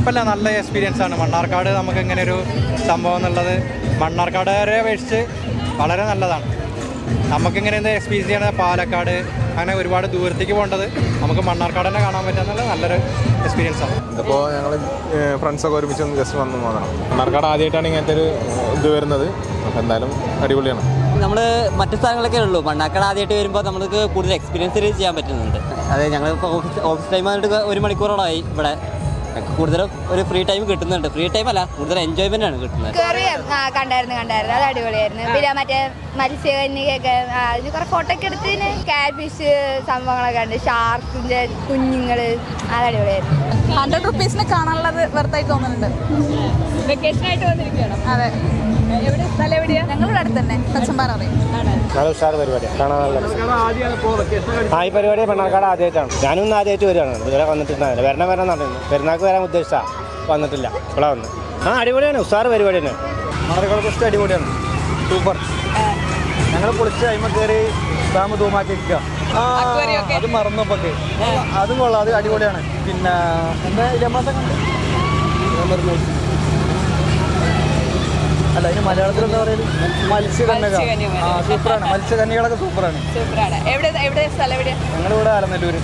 കുഴപ്പമില്ല, നല്ല എക്സ്പീരിയൻസ് ആണ്. മണ്ണാർക്കാട് നമുക്ക് ഇങ്ങനെ ഒരു സംഭവം എന്നുള്ളത് മണ്ണാർക്കാടുകാരെ അപേക്ഷിച്ച് വളരെ നല്ലതാണ്. നമുക്കിങ്ങനെ എന്ത് എക്സ്പീരിയൻസ് ചെയ്യണത് പാലക്കാട് അങ്ങനെ ഒരുപാട് ദൂരത്തേക്ക് പോകേണ്ടത് നമുക്ക് മണ്ണാർക്കാട് തന്നെ കാണാൻ പറ്റുക നല്ലൊരു എക്സ്പീരിയൻസ് ആണ്. ഇപ്പോൾ ഞങ്ങൾ ഫ്രണ്ട്സൊക്കെ ഒരുമിച്ച് ഒന്ന് ജസ്റ്റ് വന്ന് നോക്കണം. മണ്ണാർക്കാട് ആദ്യമായിട്ടാണ് ഇങ്ങനത്തെ ഒരു ഇത് വരുന്നത്. അപ്പോൾ എന്തായാലും അടിപൊളിയാണ്. നമ്മൾ മറ്റു സ്ഥലങ്ങളൊക്കെ ഉള്ളൂ, മണ്ണാർക്കാട് ആദ്യമായിട്ട് വരുമ്പോൾ നമുക്ക് കൂടുതൽ എക്സ്പീരിയൻസ് ചെയ്യാൻ പറ്റുന്നുണ്ട്. അതെ, ഞങ്ങളിപ്പോൾ ഓഫീസ് ടൈം ആയിട്ട് 1 മണിക്കൂറോളമായി ഇവിടെ. കൂടുതലും ഒരു ഫ്രീ ടൈം കിട്ടുന്നുണ്ട്. ഫ്രീ ടൈം അല്ല, കൂടുതൽ എൻജോയ്മെന്റ് ആണ് കിട്ടുന്നത്. കണ്ടായിരുന്നു അത് അടിപൊളിയായിരുന്നു. പിന്നെ മറ്റേ മത്സ്യകന്യകൊക്കെ അതിന് കുറെ ഫോട്ടോ ഒക്കെ എടുത്തതിന് ക്യാറ്റ് ഫിഷ് സംഭവങ്ങളൊക്കെ ഉണ്ട്, ഷാർക്കിന്റെ കുഞ്ഞുങ്ങള്, അത് അടിപൊളിയായിരുന്നു. 100 റുപ്പീസിന് കാണാനുള്ളത് വെറുതായിട്ട് തോന്നുന്നുണ്ട്. വെക്കേഷൻ ആയിട്ട് വന്നിരിക്കുകയാണോ? അതെ. എവിടെ സ്ഥലം എവിടെയാ? ഞങ്ങളുടെ അടുത്ത് തന്നെ തച്ചമ്പാറ അറിയാം. നല്ല ഉഷാർ പരിപാടിയാണ്, കാണാനുള്ള ഈ പരിപാടി മണ്ണാർക്കാട് ആദ്യമായിട്ടാണ്. ഞാനും ആദ്യമായിട്ട് വരികയാണ്, ഇതുവരെ വന്നിട്ടുണ്ടാവില്ല. വരണം നടന്നു പെരുന്നാൾക്ക് വരാൻ ഉദ്ദേശിച്ചാ വന്നിട്ടില്ല, ഇവിടെ വന്ന്. അടിപൊളിയാണ്, ഉഷാർ പരിപാടി തന്നെ. മണ്ണാർക്കാട് ഫസ്റ്റ് അടിപൊളിയാണ്, സൂപ്പർ. ഞങ്ങൾ പൊളിച്ച് അയിമ കയറി ഡാം തൂമാക്കി വെക്കുക. അത് മറന്നപ്പോക്കെ അതും കൊള്ളാം, അത് അടിപൊളിയാണ്. പിന്നെ എന്താ അല്ല, അതിന് മലയാളത്തിൽ എന്താ പറയുന്നത്, മത്സ്യകന്യക. സൂപ്പറാണ്, മത്സ്യകന്യകളൊക്കെ സൂപ്പറാണ്. എവിടെ സ്ഥലം എവിടെയാ? ഞങ്ങളിവിടെ ആലനല്ലൂർ.